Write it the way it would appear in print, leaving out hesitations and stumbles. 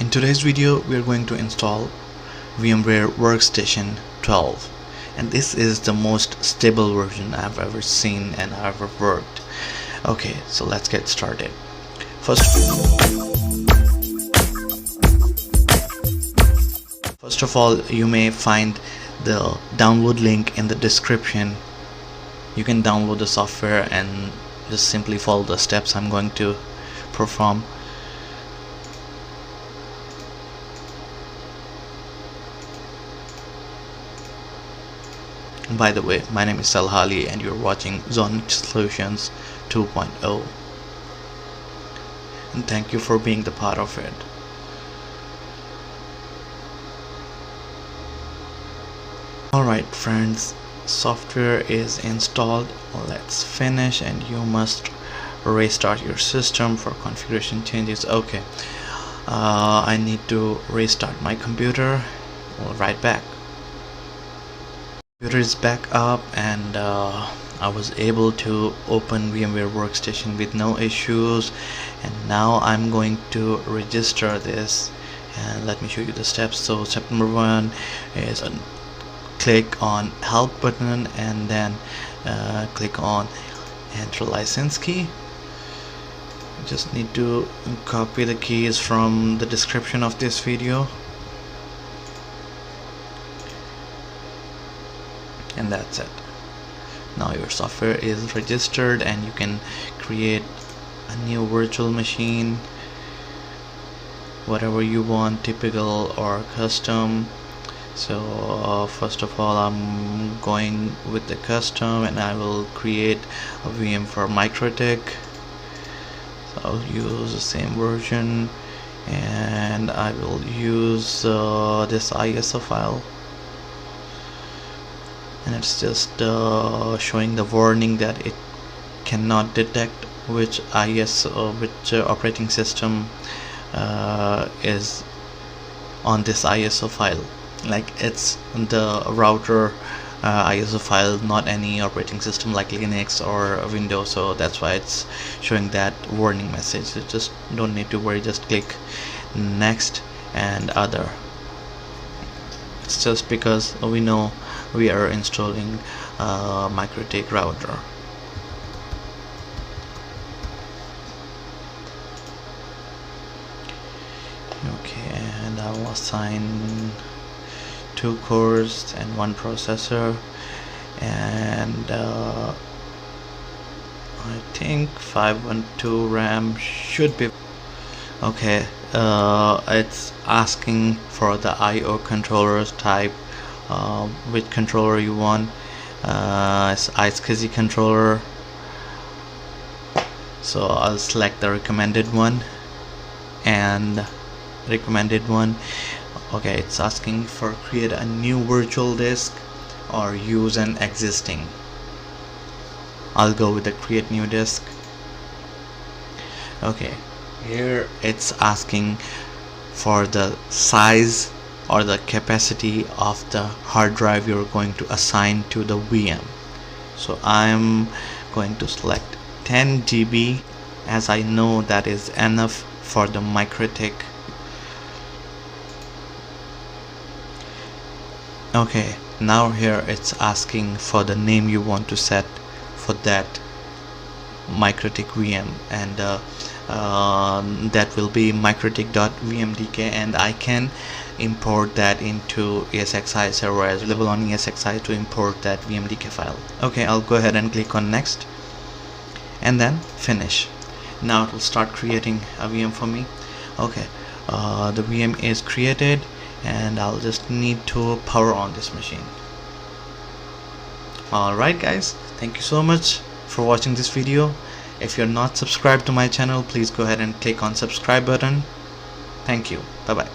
In today's video, we are going to install VMware Workstation 12, and this is the most stable version I've ever seen and ever worked. Okay, so let's get started. First of all, you may find the download link in the description. You can download the software and just simply follow the steps I'm going to perform. By the way, my name is Salhali and you're watching Zone Solutions 2.0, and thank you for being the part of it. Alright friends, software is installed. Let's finish, and you must restart your system for configuration changes. Okay, I need to restart my computer. We'll right back. Computer is back up, and I was able to open VMware Workstation with no issues, and now I'm going to register this, and let me show you the steps. So step number 1 is click on help button, and then click on enter license key. You just need to copy the keys from the description of this video, and that's it. Now your software is registered, and you can create a new virtual machine, whatever you want, typical or custom. So first of all, I'm going with the custom, and I will create a VM for MikroTik. So I'll use the same version, and I will use this ISO file, and it's just showing the warning that it cannot detect which operating system is on this ISO file. Like, it's the router ISO file, not any operating system like Linux or Windows, so that's why it's showing that warning message. You just don't need to worry, just click next and other. It's just because we know we are installing MikroTik router. Okay, and I will assign 2 cores and 1 processor, and I think 512 RAM should be okay. It's asking for the IO controllers type, which controller you want. It's iSCSI controller, so I'll select the recommended one. Okay, it's asking for create a new virtual disk or use an existing. I'll go with the create new disk. Okay, here it's asking for the size or the capacity of the hard drive you're going to assign to the VM. So I'm going to select 10 GB, as I know that is enough for the MikroTik. Okay, now here it's asking for the name you want to set for that MikroTik VM, and that will be mikrotik.vmdk, and I can import that into ESXi server as available on ESXi to import that VMDK file. Okay, I'll go ahead and click on next, and then finish. Now it will start creating a VM for me. Okay, the VM is created, and I'll just need to power on this machine. Alright guys, thank you so much for watching this video. If you're not subscribed to my channel, please go ahead and click on subscribe button. Thank you. Bye bye.